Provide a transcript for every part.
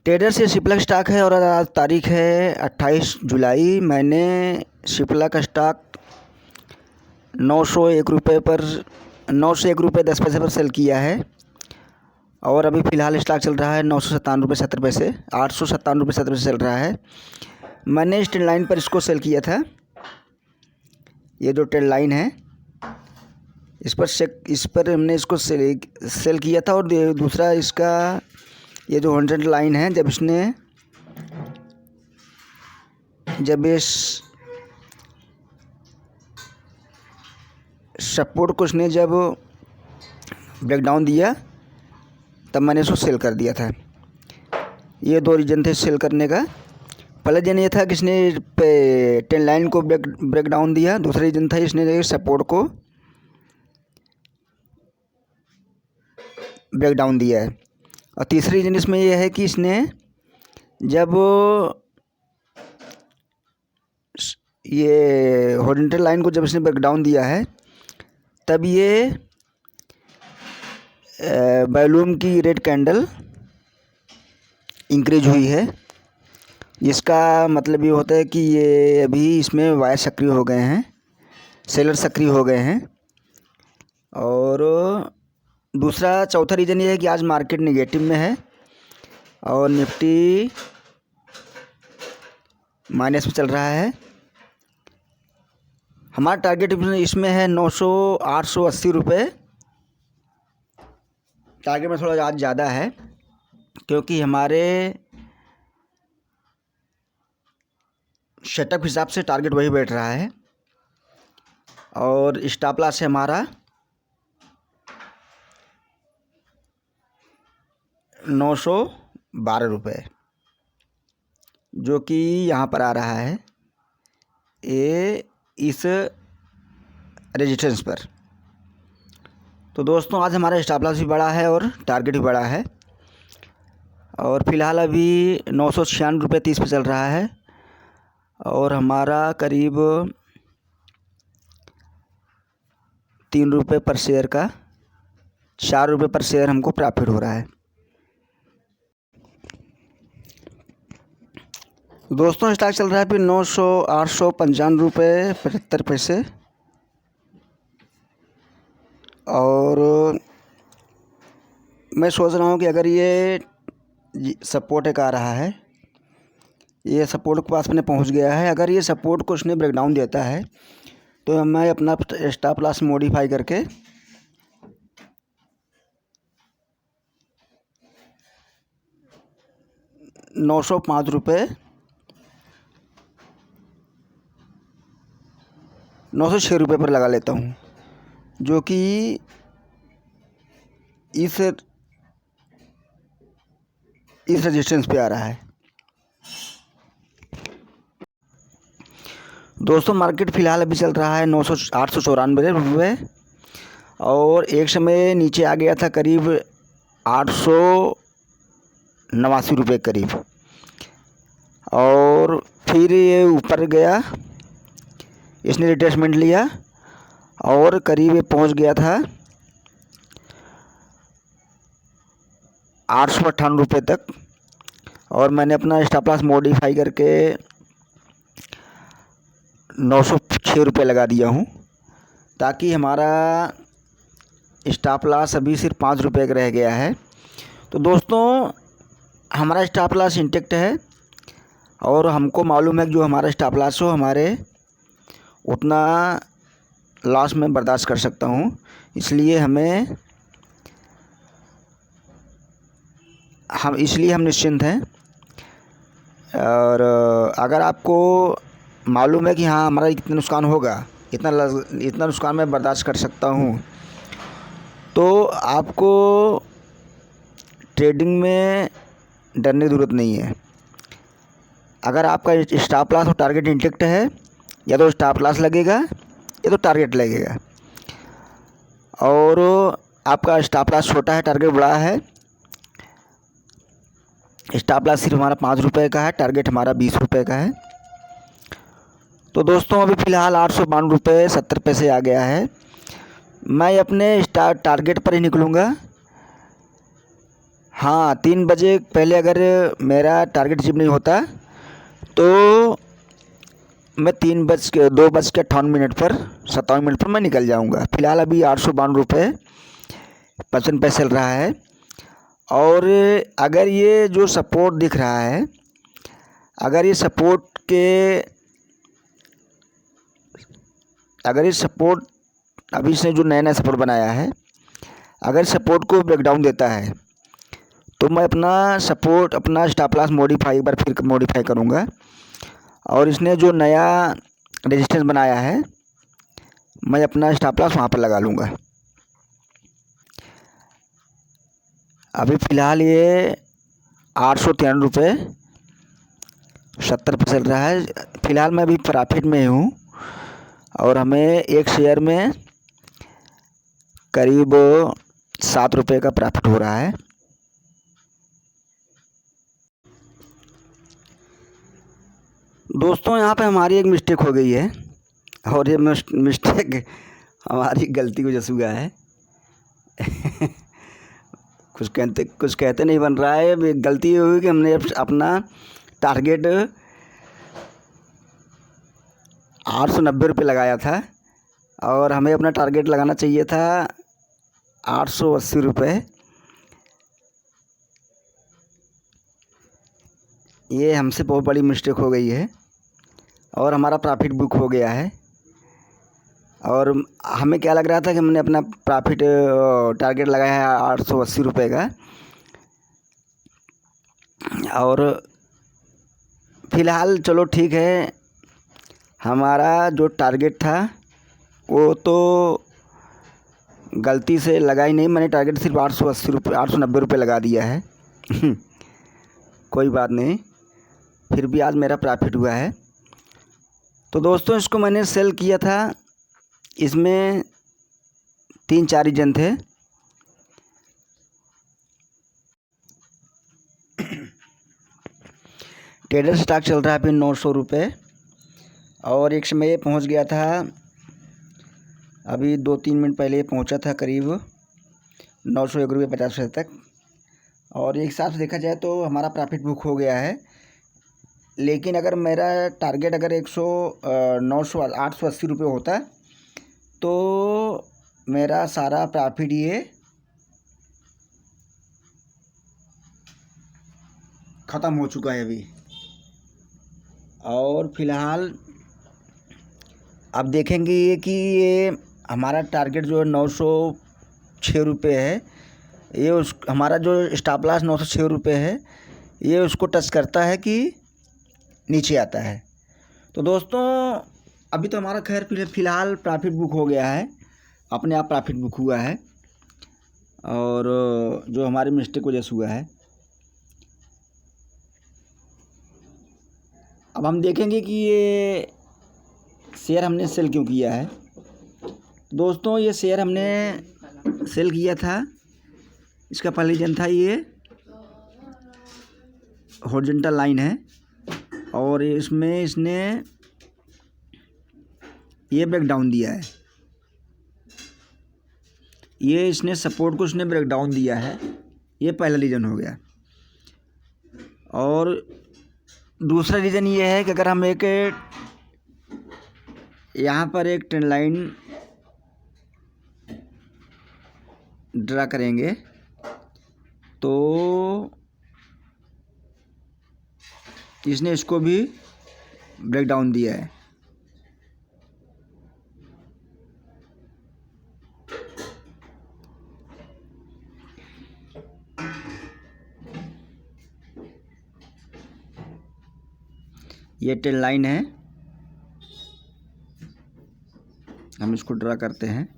Traders ये शिप्ला stock है और आज तारीख है 28 जुलाई। मैंने शिप्ला का स्टॉक 901 रुपये पर 901 रुपये 10 पैसे पर सेल किया है और अभी फ़िलहाल स्टॉक चल रहा है 957 रुपये 70 पैसे 857 रुपये 70 पैसे चल रहा है। मैंने इस ट्रेंड लाइन पर इसको सेल किया था। ये जो ट्रेंड लाइन है इस पर हमने इसको सेल किया था। और दूसरा इसका ये जो 100 लाइन है, जब इस सपोर्ट को इसने जब ब्रेकडाउन दिया तब मैंने इसको सेल कर दिया था। ये दो रीज़न थे सेल करने का। पहला रीज़न ये था कि इसने 10 लाइन को ब्रेकडाउन दिया। दूसरा रीज़न था इसने सपोर्ट को ब्रेकडाउन दिया है। और तीसरी रीज़न इसमें यह है कि इसने जब ये हॉरिजॉन्टल लाइन को जब इसने ब्रेकडाउन दिया है तब ये वॉल्यूम की रेड कैंडल इंक्रीज हुई है, जिसका मतलब ये होता है कि ये अभी इसमें वायर सक्रिय हो गए हैं, सेलर सक्रिय हो गए हैं। और दूसरा चौथा रीज़न ये है कि आज मार्केट नेगेटिव में है और निफ्टी माइनस में चल रहा है। हमारा टारगेट इसमें है 880 रुपये। टारगेट में थोड़ा आज ज़्यादा है क्योंकि हमारे सेटअप हिसाब से टारगेट वही बैठ रहा है और स्टॉप लॉस है हमारा 912 रुपये, जो कि यहाँ पर आ रहा है ये इस रेजिस्टेंस पर। तो दोस्तों आज हमारा स्टॉप लॉस भी बड़ा है और टारगेट भी बड़ा है और फ़िलहाल अभी 996 रुपये 30 पे चल रहा है और हमारा करीब 3 रुपये पर शेयर का 4 रुपये पर शेयर हमको प्रॉफिट हो रहा है। दोस्तों स्टॉक चल रहा है फिर 895 रुपये 75 पैसे और मैं सोच रहा हूँ कि अगर ये सपोर्ट एक आ रहा है, ये सपोर्ट के पास मैंने पहुँच गया है, अगर ये सपोर्ट को उसने ब्रेकडाउन देता है तो मैं अपना स्टॉप लॉस मॉडिफाई करके 905 रुपये 906 रुपये पर लगा लेता हूँ, जो कि इस रेजिस्टेंस पे आ रहा है। दोस्तों मार्केट फ़िलहाल अभी चल रहा है 894 रुपये और एक समय नीचे आ गया था करीब 889 रुपये करीब और फिर ये ऊपर गया, इसने रिट्रेसमेंट लिया और करीब ये पहुंच गया था 898 रुपये तक और मैंने अपना स्टॉप लॉस मॉडिफाई करके 906 रुपये लगा दिया हूं, ताकि हमारा स्टॉप लॉस अभी सिर्फ 5 रुपये का रह गया है। तो दोस्तों हमारा स्टॉप लॉस इंटेक्ट है और हमको मालूम है कि जो हमारा स्टॉप लॉस हो हमारे उतना लॉस में बर्दाश्त कर सकता हूँ, इसलिए हम निश्चिंत हैं। और अगर आपको मालूम है कि हाँ हमारा कितना नुकसान होगा, इतना नुकसान मैं बर्दाश्त कर सकता हूँ, तो आपको ट्रेडिंग में डरने की ज़रूरत नहीं है। अगर आपका स्टॉप लॉस और टारगेट इंटेक्ट है, या तो स्टॉप लॉस लगेगा या तो टारगेट लगेगा। और आपका स्टॉप लॉस छोटा है, टारगेट बड़ा है। स्टॉप लॉस सिर्फ हमारा 5 रुपये का है, टारगेट हमारा 20 रुपये का है। तो दोस्तों अभी फ़िलहाल 892 रुपये 70 पैसे आ गया है। मैं अपने टारगेट पर ही निकलूँगा। हाँ, 3 बजे पहले अगर मेरा टारगेट अचीव नहीं होता तो मैं 2:58 पर 57 मिनट पर मैं निकल जाऊंगा। फ़िलहाल अभी 852 रुपये 55 पैसे चल रहा है। और अगर ये जो सपोर्ट दिख रहा है, अगर ये सपोर्ट अभी इसने जो नया सपोर्ट बनाया है, अगर सपोर्ट को ब्रेकडाउन देता है तो मैं अपना स्टॉप लॉस एक बार फिर मॉडिफाई करूँगा। और इसने जो नया रेजिस्टेंस बनाया है, मैं अपना स्टॉप लॉस वहाँ पर लगा लूँगा। अभी फ़िलहाल ये 893 रुपये 70 चल रहा है। फ़िलहाल मैं अभी प्रॉफिट में हूँ और हमें एक शेयर में करीब 7 रुपये का प्रॉफिट हो रहा है। दोस्तों, यहाँ पे हमारी एक मिस्टेक हो गई है और ये मिस्टेक हमारी गलती की वजह से हुआ है। कुछ कहते नहीं बन रहा है। अब गलती ये हुई कि हमने अपना टारगेट 890 रुपये लगाया था और हमें अपना टारगेट लगाना चाहिए था 880 रुपये। ये हमसे बहुत बड़ी मिस्टेक हो गई है और हमारा प्रॉफिट बुक हो गया है। और हमें क्या लग रहा था कि हमने अपना प्रॉफिट टारगेट लगाया है 880 रुपये का। और फ़िलहाल चलो ठीक है, हमारा जो टारगेट था वो तो गलती से लगा ही नहीं। मैंने टारगेट सिर्फ 890 रुपये लगा दिया है। कोई बात नहीं, फिर भी आज मेरा प्रॉफिट हुआ है। तो दोस्तों, इसको मैंने सेल किया था, इसमें 3-4 रीजन थे। ट्रेडर स्टॉक चल रहा है अभी 900 रुपये और एक समय ये पहुंच गया था, अभी 2-3 मिनट पहले पहुंचा था करीब 901 रुपये 50 पैसे तक। और एक हिसाब से देखा जाए तो हमारा प्रॉफिट बुक हो गया है। लेकिन अगर मेरा टारगेट अगर 880 रुपये होता तो मेरा सारा प्रॉफिट ये ख़त्म हो चुका है अभी। और फ़िलहाल अब देखेंगे कि ये हमारा टारगेट जो 906 रुपये है, ये हमारा जो स्टॉप लॉस 906 रुपये है, ये उसको टच करता है कि नीचे आता है। तो दोस्तों, अभी तो हमारा खैर फ़िलहाल प्रॉफिट बुक हो गया है, अपने आप प्रॉफिट बुक हुआ है और जो हमारी मिस्टेक वजह से हुआ है। अब हम देखेंगे कि ये शेयर हमने सेल क्यों किया है। दोस्तों, ये शेयर हमने सेल किया था, इसका पहला रीज़न था ये हॉरिजॉन्टल लाइन है और इसमें इसने ये ब्रेक डाउन दिया है। ये इसने सपोर्ट को इसने ब्रेक डाउन दिया है, ये पहला रीज़न हो गया। और दूसरा रीज़न ये है कि अगर हम यहाँ पर एक ट्रेंड लाइन ड्रा करेंगे तो इसने इसको भी ब्रेक डाउन दिया है। ये ट्रेंड लाइन है, हम इसको ड्रा करते हैं।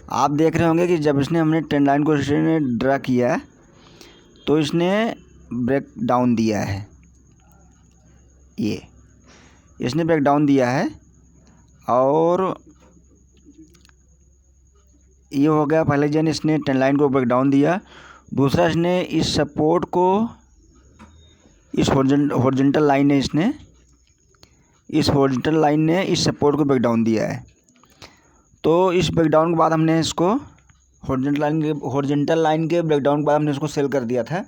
आप देख रहे होंगे कि जब हमने ट्रेंड लाइन को इसने ड्रा किया तो इसने ब्रेक डाउन दिया है। ये इसने ब्रेक डाउन दिया है और ये हो गया पहले रीजन, इसने ट्रेंड लाइन को ब्रेकडाउन दिया। दूसरा इसने इस सपोर्ट को, इस हॉरिजॉन्टल लाइन ने, इसने इस हॉरिजॉन्टल लाइन ने इस सपोर्ट को ब्रेकडाउन दिया है। तो इस ब्रेकडाउन के बाद हमने इसको हॉरिजॉन्टल लाइन के ब्रेकडाउन के बाद हमने इसको सेल कर दिया था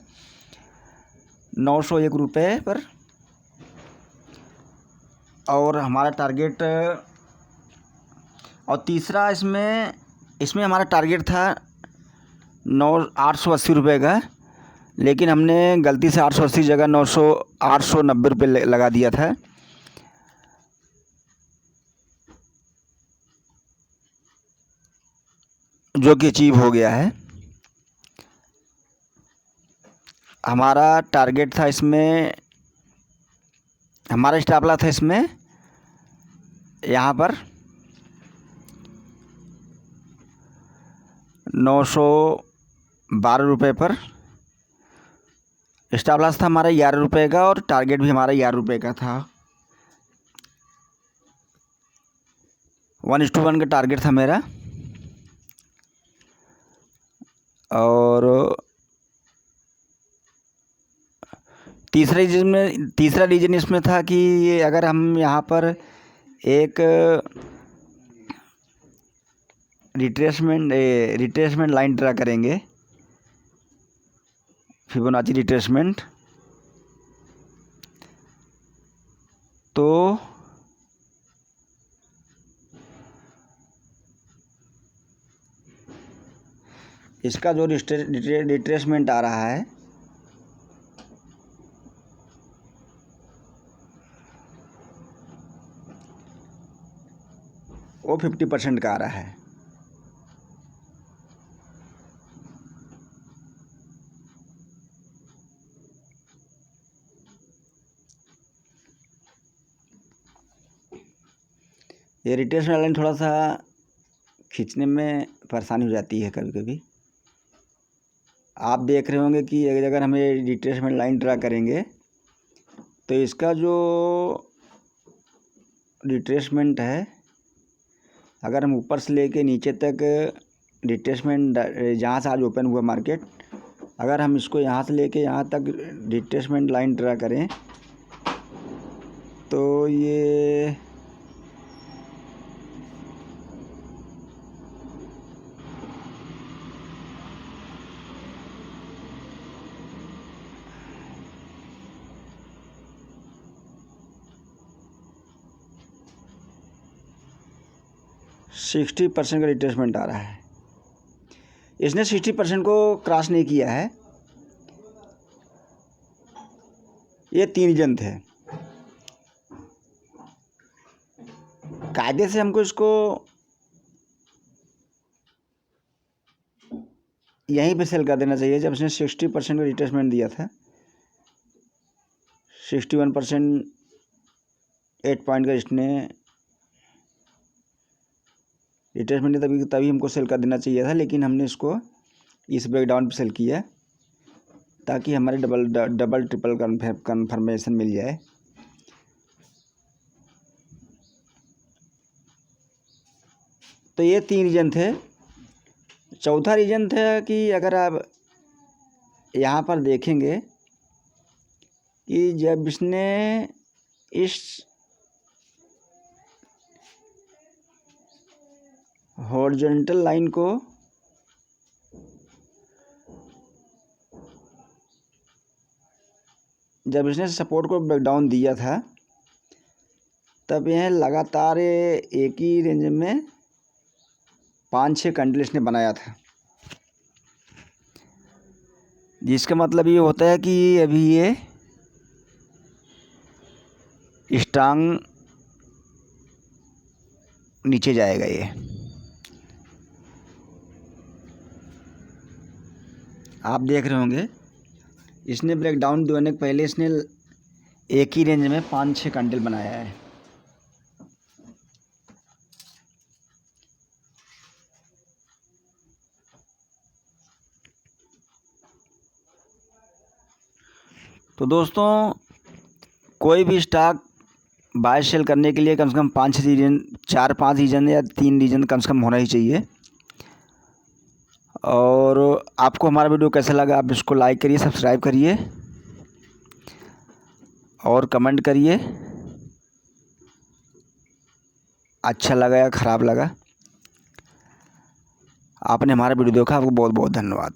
901 रुपये पर। और हमारा टारगेट, और तीसरा इसमें हमारा टारगेट था 880 रुपये का, लेकिन हमने गलती से 880 जगह 890 रुपये लगा दिया था। जो कि अचीव हो गया है। हमारा टारगेट था इसमें, हमारा स्टॉप लॉस था इसमें यहाँ पर 912 रुपये पर। स्टॉप लॉस था हमारा 11 रुपये का और टारगेट भी हमारा 11 रुपये का था। 1:1 का टारगेट था मेरा। और तीसरा रीजन इसमें था कि ये अगर हम यहाँ पर एक रिट्रेसमेंट लाइन ड्रा करेंगे, फिबोनाची रिट्रेसमेंट, तो इसका जो रिट्रेसमेंट आ रहा है वो 50% का आ रहा है। ये रिट्रेसमेंट लाइन थोड़ा सा खींचने में परेशानी हो जाती है कभी कभी। आप देख रहे होंगे कि अगर हमें रिट्रेसमेंट लाइन ड्रा करेंगे तो इसका जो रिट्रेसमेंट है, अगर हम ऊपर से लेके नीचे तक रिट्रेसमेंट, जहाँ से आज ओपन हुआ मार्केट, अगर हम इसको यहाँ से लेके यहाँ तक रिट्रेसमेंट लाइन ड्रा करें तो ये सिक्सटी % का रिट्रेसमेंट आ रहा है। इसने 60% को क्रॉस नहीं किया है। ये 3 रीजन थे। कायदे से हमको इसको यहीं पे सेल कर देना चाहिए। जब इसने 60% का रिट्रेसमेंट दिया था, 61%, 8 पॉइंट का इसने रिट्रेसमेंट, तभी हमको सेल कर देना चाहिए था, लेकिन हमने इसको इस ब्रेकडाउन पे सेल किया ताकि हमारे डबल ट्रिपल कन्फर्मेशन मिल जाए। तो ये 3 रीजन थे। चौथा रीजन था कि अगर आप यहाँ पर देखेंगे कि जब इसने इस हॉरिजॉन्टल लाइन को जब इसने सपोर्ट को ब्रेकडाउन दिया था, तब यह लगातार एक ही रेंज में 5-6 कैंडल इसने बनाया था, जिसका मतलब ये होता है कि अभी ये स्ट्रांग नीचे जाएगा। ये आप देख रहे होंगे, इसने ब्रेकडाउन देने के पहले इसने एक ही रेंज में 5-6 कैंडल बनाया है। तो दोस्तों, कोई भी स्टॉक बाय सेल करने के लिए कम से कम 4-5 रीजन या 3 रीजन कम से कम होना ही चाहिए। और आपको हमारा वीडियो कैसा लगा, आप इसको लाइक करिए, सब्सक्राइब करिए और कमेंट करिए अच्छा लगा या ख़राब लगा। आपने हमारा वीडियो देखा, आपको बहुत बहुत धन्यवाद।